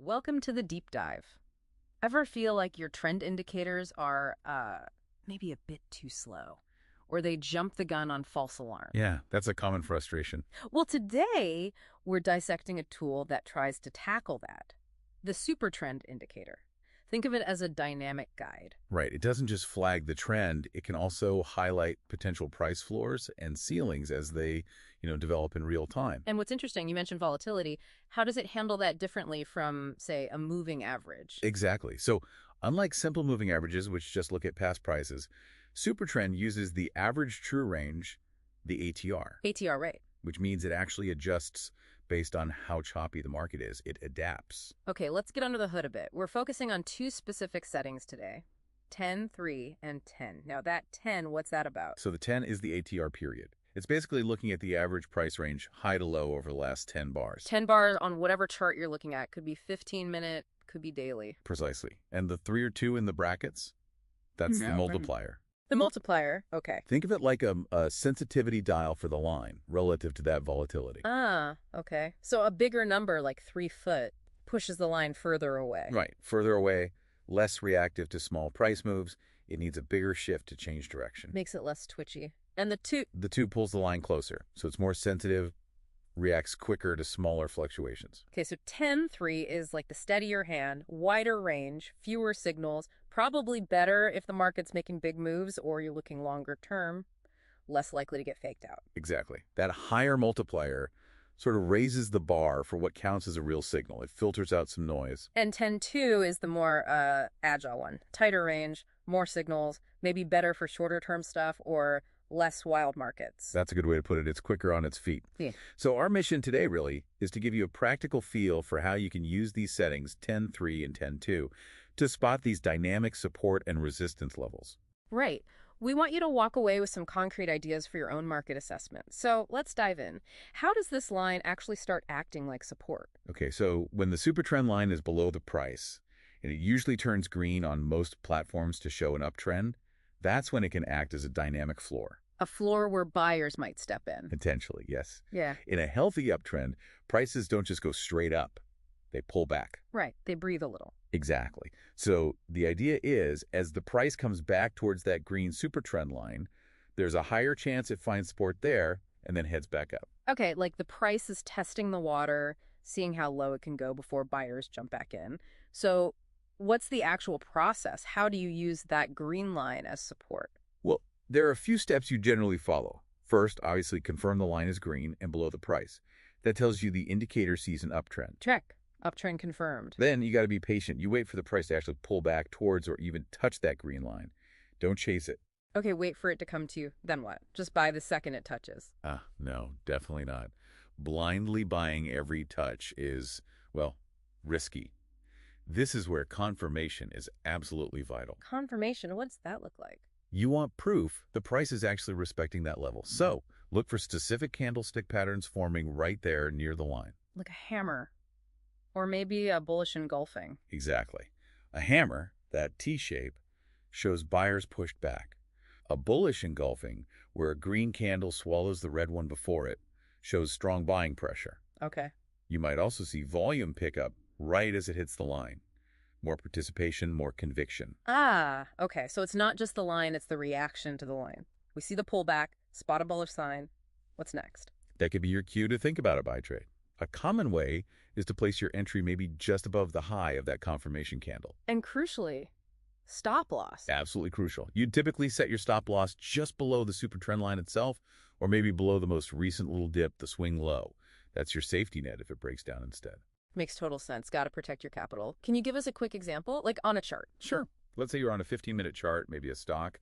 Welcome to the deep dive. Ever feel like your trend indicators are, maybe a bit too slow? Or they jump the gun on false alarms? Yeah, that's a common frustration. Well, today, we're dissecting a tool that tries to tackle that. The Supertrend indicator. Think of it as a dynamic guide. Right. It doesn't just flag the trend, it can also highlight potential price floors and ceilings as they, develop in real time. And what's interesting, you mentioned volatility. How does it handle that differently from, say, a moving average? Exactly. So, unlike simple moving averages, which just look at past prices, Supertrend uses the average true range, the ATR, ATR rate. which means it actually adjusts based on how choppy the market is. It adapts. Okay, let's get under the hood a bit. We're focusing on two specific settings today, 10, 3, and 10. Now that 10, what's that about? So the 10 is the ATR period. It's basically looking at the average price range high to low over the last 10 bars. 10 bars on whatever chart you're looking at. Could be 15-minute, could be daily. Precisely. And the 3 or 2 in the brackets, that's the multiplier. The multiplier, okay. Think of it like a sensitivity dial for the line relative to that volatility. Ah, okay. So a bigger number, like 3 foot, pushes the line further away. Right. Further away, less reactive to small price moves. It needs a bigger shift to change direction. Makes it less twitchy. And the 2... The 2 pulls the line closer, so it's more sensitive, reacts quicker to smaller fluctuations. Okay, so 10-3 is like the steadier hand, wider range, fewer signals, probably better if the market's making big moves or you're looking longer term, less likely to get faked out. Exactly. That higher multiplier sort of raises the bar for what counts as a real signal. It filters out some noise. And 10-2 is the more agile one. Tighter range, more signals, maybe better for shorter term stuff or less wild markets. That's a good way to put it. It's quicker on its feet. Yeah. So our mission today really is to give you a practical feel for how you can use these settings, 10-3 and 10-2, to spot these dynamic support and resistance levels. Right. We want you to walk away with some concrete ideas for your own market assessment. So let's dive in. How does this line actually start acting like support? Okay, so when the Supertrend line is below the price, and it usually turns green on most platforms to show an uptrend, that's when it can act as a dynamic floor. A floor where buyers might step in. Potentially, yes. Yeah. In a healthy uptrend, prices don't just go straight up. They pull back. Right. They breathe a little. Exactly. So the idea is, as the price comes back towards that green Supertrend line, there's a higher chance it finds support there and then heads back up. Okay, like the price is testing the water, seeing how low it can go before buyers jump back in. So what's the actual process? How do you use that green line as support? Well, there are a few steps you generally follow. First, obviously, confirm the line is green and below the price. That tells you the indicator sees an uptrend. Check. Uptrend confirmed. Then you got to be patient. You wait for the price to actually pull back towards or even touch that green line. Don't chase it. Okay, wait for it to come to you. Then what? Just buy the second it touches. No, definitely not. Blindly buying every touch is, well, risky. This is where confirmation is absolutely vital. Confirmation? What does that look like? You want proof the price is actually respecting that level. So look for specific candlestick patterns forming right there near the line. Like a hammer. Or maybe a bullish engulfing. Exactly. A hammer, that T-shape, shows buyers pushed back. A bullish engulfing, where a green candle swallows the red one before it, shows strong buying pressure. Okay. You might also see volume pickup right as it hits the line. More participation, more conviction. Ah, okay. So it's not just the line, it's the reaction to the line. We see the pullback, spot a bullish sign. What's next? That could be your cue to think about a buy trade. A common way is to place your entry maybe just above the high of that confirmation candle. And crucially, stop loss. Absolutely crucial. You'd typically set your stop loss just below the Supertrend line itself, or maybe below the most recent little dip, the swing low. That's your safety net if it breaks down instead. Makes total sense. Got to protect your capital. Can you give us a quick example, like on a chart? Sure. Let's say you're on a 15-minute chart, maybe a stock,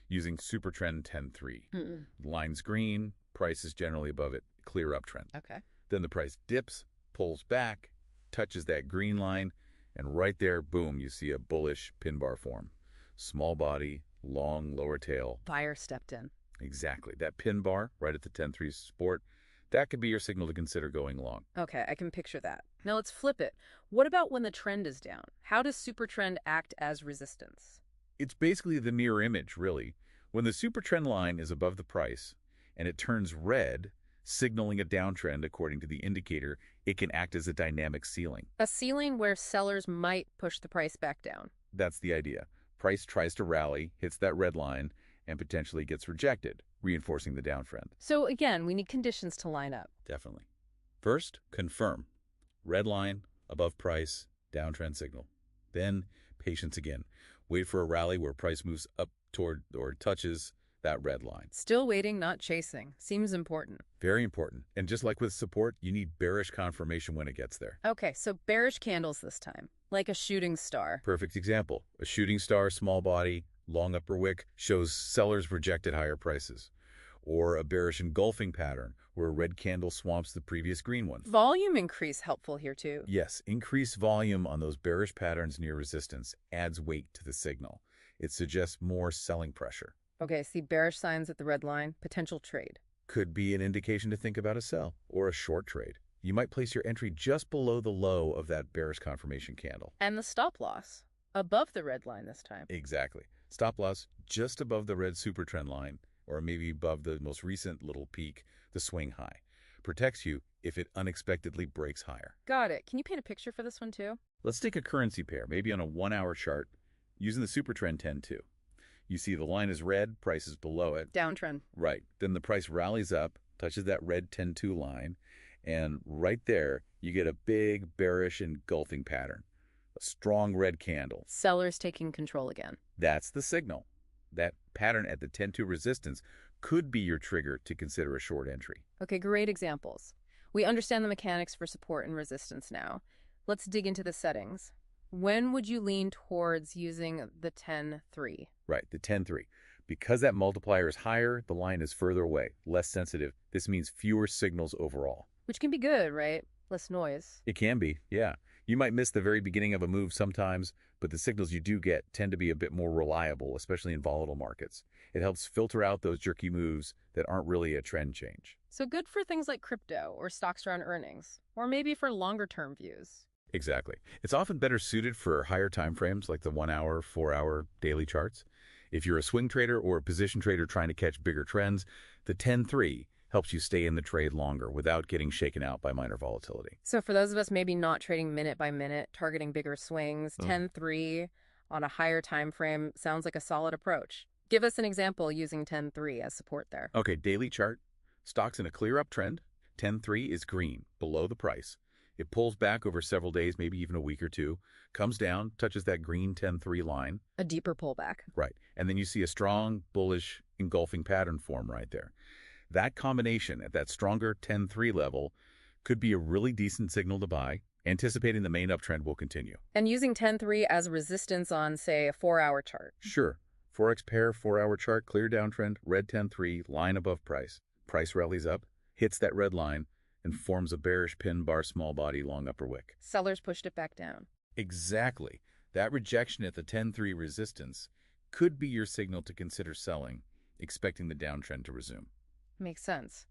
using Supertrend 10-3. Line's green, price is generally above it, clear uptrend. Okay. Then the price dips, pulls back, touches that green line, and right there, boom, you see a bullish pin bar form. Small body, long lower tail. Buyer stepped in. Exactly. That pin bar right at the 10-3 support, that could be your signal to consider going long. Okay, I can picture that. Now let's flip it. What about when the trend is down? How does Supertrend act as resistance? It's basically the mirror image, really. When the Supertrend line is above the price and it turns red, signaling a downtrend according to the indicator. It can act as a dynamic ceiling. A ceiling where sellers might push the price back down. That's the idea. Price tries to rally, hits that red line, and potentially gets rejected, reinforcing the downtrend. So again, we need conditions to line up. Definitely. First, confirm. Red line, above price, downtrend signal. Then, patience again. Wait for a rally where price moves up toward or touches that red line. Still waiting, not chasing. Seems important. Very important. And just like with support, you need bearish confirmation when it gets there. Okay, so bearish candles this time, like a shooting star. Perfect example. A shooting star, small body, long upper wick shows sellers rejected higher prices. Or a bearish engulfing pattern where a red candle swamps the previous green one. Volume increase helpful here too. Yes, increased volume on those bearish patterns near resistance adds weight to the signal. It suggests more selling pressure. Okay, see bearish signs at the red line, potential trade. Could be an indication to think about a sell or a short trade. You might place your entry just below the low of that bearish confirmation candle. And the stop loss, above the red line this time. Exactly. Stop loss just above the red Supertrend line, or maybe above the most recent little peak, the swing high. Protects you if it unexpectedly breaks higher. Got it. Can you paint a picture for this one too? Let's take a currency pair, maybe on a 1-hour chart, using the Supertrend 10-2. You see the line is red, price is below it. Downtrend. Right. Then the price rallies up, touches that red 10-2 line, and right there, you get a big bearish engulfing pattern. A strong red candle. Sellers taking control again. That's the signal. That pattern at the 10-2 resistance could be your trigger to consider a short entry. Okay, great examples. We understand the mechanics for support and resistance now. Let's dig into the settings. When would you lean towards using the 10-3? Right, the 10-3. Because that multiplier is higher, the line is further away, less sensitive. This means fewer signals overall. Which can be good, right? Less noise. It can be, yeah. You might miss the very beginning of a move sometimes, but the signals you do get tend to be a bit more reliable, especially in volatile markets. It helps filter out those jerky moves that aren't really a trend change. So good for things like crypto or stocks around earnings, or maybe for longer-term views. Exactly. It's often better suited for higher time frames like the 1-hour, 4-hour daily charts. If you're a swing trader or a position trader trying to catch bigger trends, the 10-3 helps you stay in the trade longer without getting shaken out by minor volatility. So for those of us maybe not trading minute by minute, targeting bigger swings, 10-3 on a higher time frame sounds like a solid approach. Give us an example using 10-3 as support there. Okay, daily chart. Stocks in a clear uptrend. 10-3 is green, below the price. It pulls back over several days, maybe even a week or two, comes down, touches that green 10-3 line. A deeper pullback. Right. And then you see a strong, bullish, engulfing pattern form right there. That combination at that stronger 10-3 level could be a really decent signal to buy, anticipating the main uptrend will continue. And using 10-3 as resistance on, say, a 4-hour chart. Sure. Forex pair, 4-hour chart, clear downtrend, red 10-3, line above price. Price rallies up, hits that red line, and forms a bearish pin bar small body long upper wick. Sellers pushed it back down. Exactly. That rejection at the 10-3 resistance could be your signal to consider selling, expecting the downtrend to resume. Makes sense.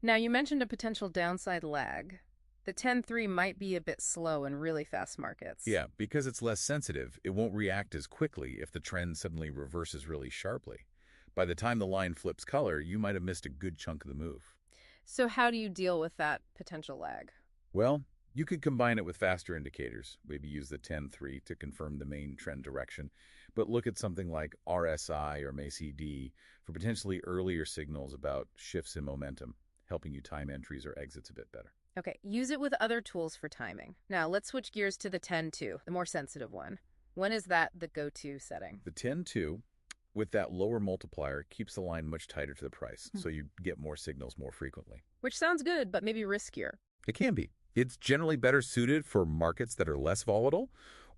Now, you mentioned a potential downside lag. The 10-3 might be a bit slow in really fast markets. Yeah, because it's less sensitive, it won't react as quickly if the trend suddenly reverses really sharply. By the time the line flips color, you might have missed a good chunk of the move. So how do you deal with that potential lag? Well, you could combine it with faster indicators. Maybe use the 10-3 to confirm the main trend direction, but look at something like RSI or MACD for potentially earlier signals about shifts in momentum, helping you time entries or exits a bit better. Okay, use it with other tools for timing. Now, let's switch gears to the 10-2, the more sensitive one. When is that the go-to setting? The 10-2, with that lower multiplier, keeps the line much tighter to the price, so you get more signals more frequently. Which sounds good, but maybe riskier. It can be. It's generally better suited for markets that are less volatile,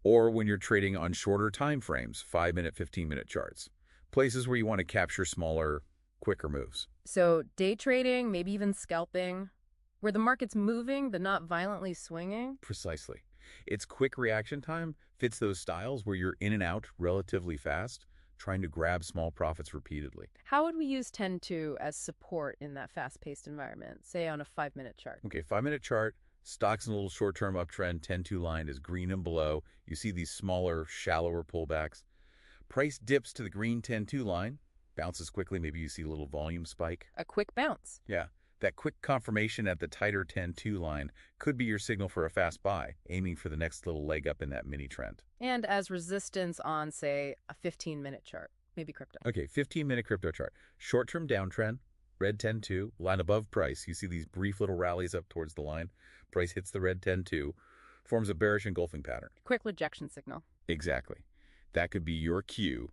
or when you're trading on shorter time frames, 5-minute, 15-minute charts, places where you want to capture smaller, quicker moves. So day trading, maybe even scalping, where the market's moving but not violently swinging? Precisely. Its quick reaction time fits those styles where you're in and out relatively fast, trying to grab small profits repeatedly. How would we use 10-2 as support in that fast-paced environment, say on a 5-minute chart? Okay, 5-minute chart, stocks in a little short-term uptrend, 10-2 line is green and below. You see these smaller, shallower pullbacks. Price dips to the green 10-2 line, bounces quickly. Maybe you see a little volume spike. A quick bounce. Yeah. That quick confirmation at the tighter 10-2 line could be your signal for a fast buy, aiming for the next little leg up in that mini trend. And as resistance on, say, a 15-minute chart, maybe crypto. Okay, 15-minute crypto chart. Short-term downtrend, red 10-2, line above price. You see these brief little rallies up towards the line. Price hits the red 10-2, forms a bearish engulfing pattern. Quick rejection signal. Exactly. That could be your cue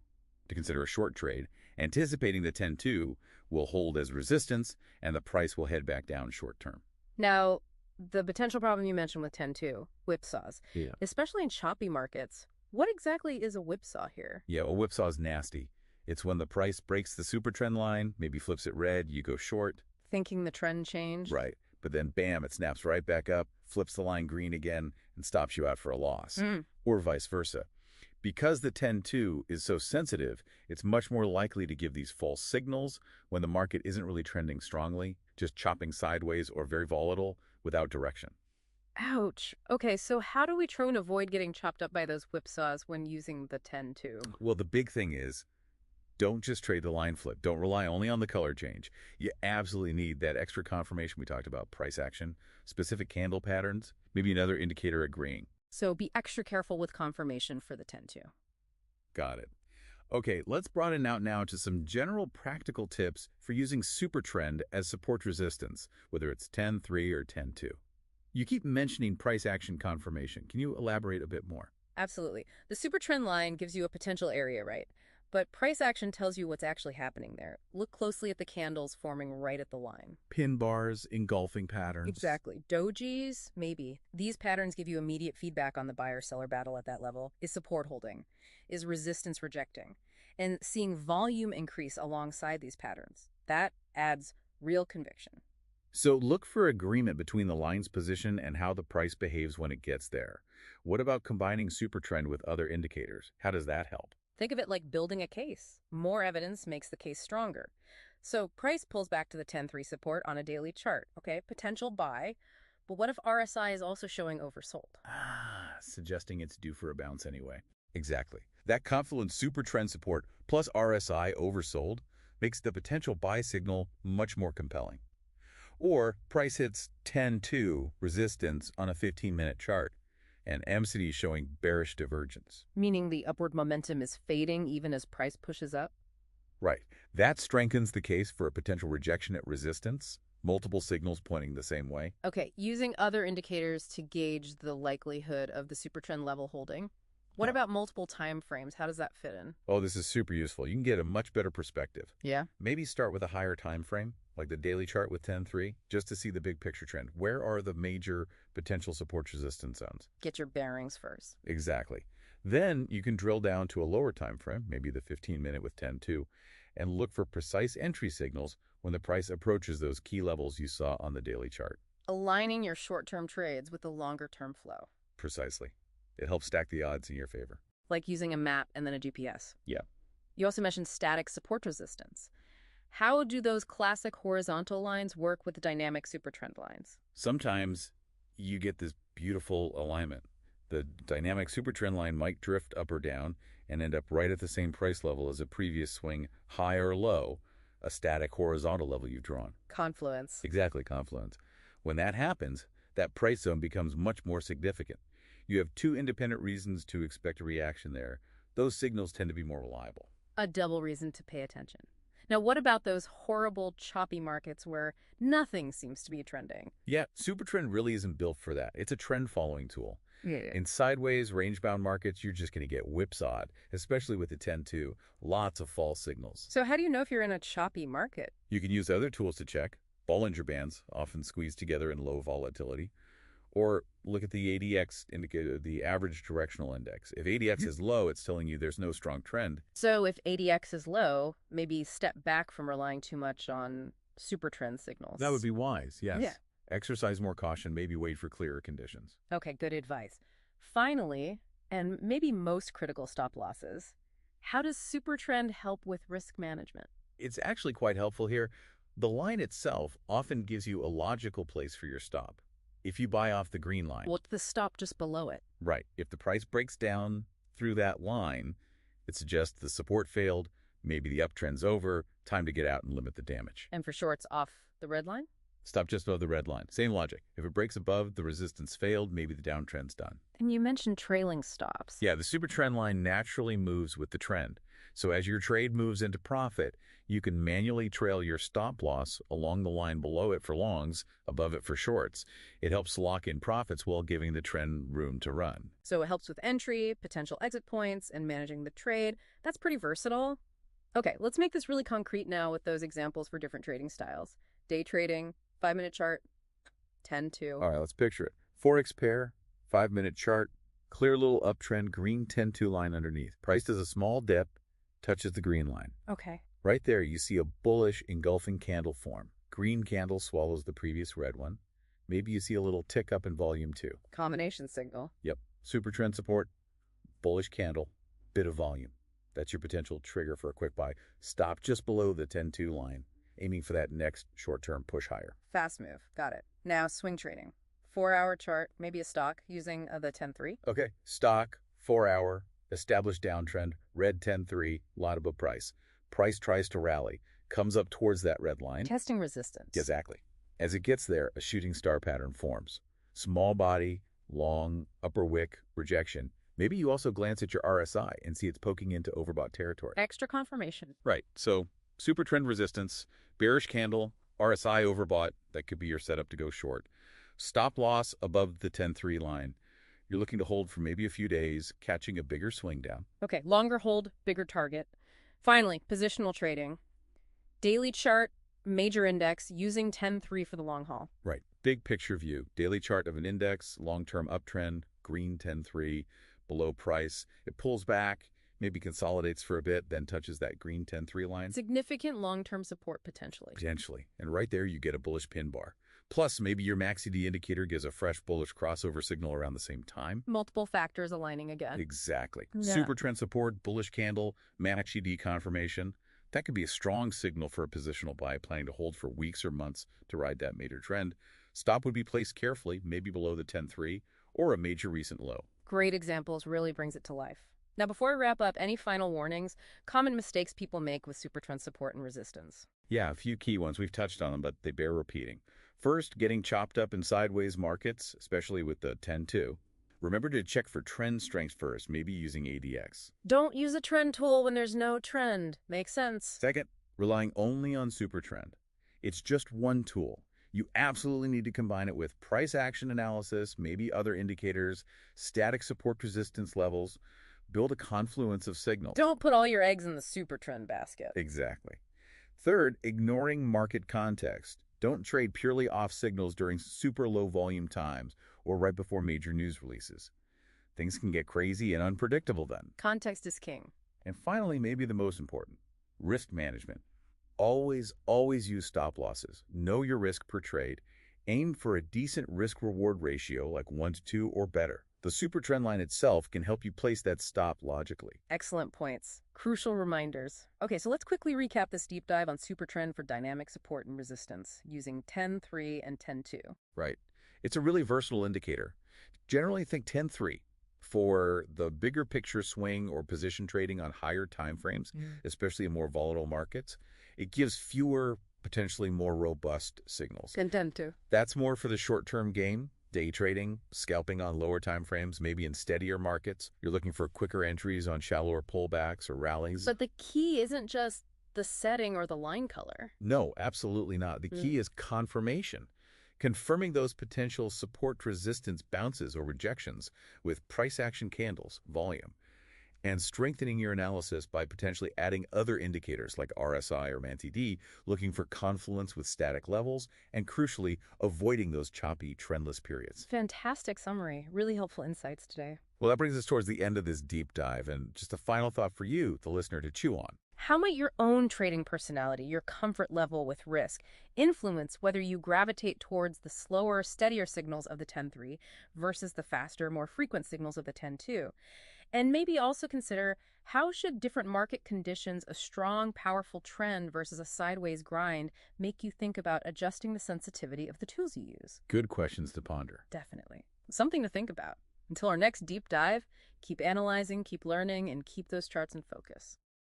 to consider a short trade, anticipating the 10-2 will hold as resistance and the price will head back down short term. Now, the potential problem you mentioned with 10-2, whipsaws, Yeah. especially in choppy markets, what exactly is a whipsaw here? Yeah, a whipsaw is nasty. It's when the price breaks the super trend line, maybe flips it red, you go short. Thinking the trend changed? Right. But then bam, it snaps right back up, flips the line green again, and stops you out for a loss. Or vice versa. Because the 10-2 is so sensitive, it's much more likely to give these false signals when the market isn't really trending strongly, just chopping sideways or very volatile without direction. Ouch. Okay, so how do we try and avoid getting chopped up by those whipsaws when using the 10-2? Well, the big thing is, don't just trade the line flip. Don't rely only on the color change. You absolutely need that extra confirmation we talked about, price action, specific candle patterns, maybe another indicator agreeing. So be extra careful with confirmation for the 10-2. Got it. Okay, let's broaden out now to some general practical tips for using Supertrend as support resistance, whether it's 10-3 or 10-2. You keep mentioning price action confirmation. Can you elaborate a bit more? Absolutely. The super trend line gives you a potential area, right? But price action tells you what's actually happening there. Look closely at the candles forming right at the line. Pin bars, engulfing patterns. Exactly. Dojis, maybe. These patterns give you immediate feedback on the buyer-seller battle at that level. Is support holding? Is resistance rejecting? And seeing volume increase alongside these patterns. That adds real conviction. So look for agreement between the line's position and how the price behaves when it gets there. What about combining Supertrend with other indicators? How does that help? Think of it like building a case. More evidence makes the case stronger. So price pulls back to the 10-3 support on a daily chart. Okay, potential buy. But what if RSI is also showing oversold? Suggesting it's due for a bounce anyway. Exactly. That confluent Supertrend support plus RSI oversold makes the potential buy signal much more compelling. Or price hits 10-2 resistance on a 15-minute chart, and MACD is showing bearish divergence. Meaning the upward momentum is fading even as price pushes up? Right. That strengthens the case for a potential rejection at resistance, multiple signals pointing the same way. Okay, using other indicators to gauge the likelihood of the supertrend level holding. What about multiple time frames? How does that fit in? Oh, this is super useful. You can get a much better perspective. Yeah? Maybe start with a higher time frame, like the daily chart with 10-3, just to see the big picture trend. Where are the major potential support resistance zones? Get your bearings first. Exactly. Then you can drill down to a lower time frame, maybe the 15-minute with 10-2, and look for precise entry signals when the price approaches those key levels you saw on the daily chart. Aligning your short-term trades with the longer-term flow. Precisely. It helps stack the odds in your favor. Like using a map and then a GPS. Yeah. You also mentioned static support resistance. How do those classic horizontal lines work with the dynamic supertrend lines? Sometimes you get this beautiful alignment. The dynamic supertrend line might drift up or down and end up right at the same price level as a previous swing, high or low, a static horizontal level you've drawn. Confluence. Exactly, confluence. When that happens, that price zone becomes much more significant. You have two independent reasons to expect a reaction there. Those signals tend to be more reliable. A double reason to pay attention. Now, what about those horrible, choppy markets where nothing seems to be trending? Yeah, Supertrend really isn't built for that. It's a trend-following tool. Yeah. In sideways, range-bound markets, you're just going to get whipsawed, especially with the 10-2. Lots of false signals. So how do you know if you're in a choppy market? You can use other tools to check. Bollinger Bands, often squeezed together in low volatility. Or look at the ADX indicator, the average directional index. If ADX is low, it's telling you there's no strong trend. So if ADX is low, maybe step back from relying too much on super trend signals. That would be wise, yes. Yeah. Exercise more caution, maybe wait for clearer conditions. Okay, good advice. Finally, and maybe most critical stop losses, how does super trend help with risk management? It's actually quite helpful here. The line itself often gives you a logical place for your stop. If you buy off the green line. What's the stop just below it? Right. If the price breaks down through that line, it suggests the support failed, maybe the uptrend's over, time to get out and limit the damage. And for shorts off the red line? Stop just above the red line. Same logic. If it breaks above, the resistance failed, maybe the downtrend's done. And you mentioned trailing stops. Yeah, the super trend line naturally moves with the trend. So as your trade moves into profit, you can manually trail your stop loss along the line below it for longs, above it for shorts. It helps lock in profits while giving the trend room to run. So it helps with entry, potential exit points, and managing the trade. That's pretty versatile. Okay, let's make this really concrete now with those examples for different trading styles. Day trading, 5-minute chart, 10-2. All right, let's picture it. Forex pair, 5-minute chart, clear little uptrend, green 10-2 line underneath. Priced as a small dip, touches the green line. Okay. Right there, you see a bullish engulfing candle form. Green candle swallows the previous red one. Maybe you see a little tick up in volume too. Combination signal. Yep. Super trend support, bullish candle, bit of volume. That's your potential trigger for a quick buy. Stop just below the 10-2 line, aiming for that next short-term push higher. Fast move. Got it. Now swing trading. 4-hour chart, maybe a stock using the 10-3. Okay. Stock, 4-hour, established downtrend, red 10-3, lot above price. Price tries to rally, comes up towards that red line. Testing resistance. Exactly. As it gets there, a shooting star pattern forms. Small body, long, upper wick, rejection. Maybe you also glance at your RSI and see it's poking into overbought territory. Extra confirmation. Right. So super trend resistance, bearish candle, RSI overbought. That could be your setup to go short. Stop loss above the 10-3 line. You're looking to hold for maybe a few days, catching a bigger swing down. Okay, longer hold, bigger target. Finally, positional trading. Daily chart, major index, using 10-3 for the long haul. Right. Big picture view. Daily chart of an index, long-term uptrend, green 10-3, below price. It pulls back, maybe consolidates for a bit, then touches that green 10-3 line. Significant long-term support potentially. Potentially. And right there, you get a bullish pin bar. Plus, maybe your MACD indicator gives a fresh bullish crossover signal around the same time. Multiple factors aligning again. Exactly. Yeah. Super trend support, bullish candle, MACD confirmation. That could be a strong signal for a positional buy planning to hold for weeks or months to ride that major trend. Stop would be placed carefully, maybe below the 10-3 or a major recent low. Great examples, really brings it to life. Now, before we wrap up, any final warnings? Common mistakes people make with supertrend support and resistance. Yeah, a few key ones. We've touched on them, but they bear repeating. First, getting chopped up in sideways markets, especially with the 10-2. Remember to check for trend strength first, maybe using ADX. Don't use a trend tool when there's no trend. Makes sense. Second, relying only on Supertrend. It's just one tool. You absolutely need to combine it with price action analysis, maybe other indicators, static support resistance levels. Build a confluence of signals. Don't put all your eggs in the supertrend basket. Exactly. Third, ignoring market context. Don't trade purely off signals during super low volume times or right before major news releases. Things can get crazy and unpredictable then. Context is king. And finally, maybe the most important, risk management. Always use stop losses. Know your risk per trade. Aim for a decent risk-reward ratio like 1-to-2 or better. The super trend line itself can help you place that stop logically. Excellent points. Crucial reminders. Okay, so let's quickly recap this deep dive on Supertrend for dynamic support and resistance using 10-3 and 10-2. Right. It's a really versatile indicator. Generally think 10-3 for the bigger picture swing or position trading on higher time frames, especially in more volatile markets. It gives fewer, potentially more robust signals. And 10-2. That's more for the short-term game. Day trading, scalping on lower time frames, maybe in steadier markets. You're looking for quicker entries on shallower pullbacks or rallies. But the key isn't just the setting or the line color. No, absolutely not. The key is confirmation. Confirming those potential support resistance bounces or rejections with price action candles, volume, and strengthening your analysis by potentially adding other indicators like RSI or Mansi, looking for confluence with static levels, and crucially, avoiding those choppy, trendless periods. Fantastic summary. Really helpful insights today. Well, that brings us towards the end of this deep dive, and just a final thought for you, the listener, to chew on. How might your own trading personality, your comfort level with risk, influence whether you gravitate towards the slower, steadier signals of the 10-3 versus the faster, more frequent signals of the 10-2? And maybe also consider, how should different market conditions, a strong, powerful trend versus a sideways grind, make you think about adjusting the sensitivity of the tools you use? Good questions to ponder. Definitely. Something to think about. Until our next deep dive, keep analyzing, keep learning, and keep those charts in focus.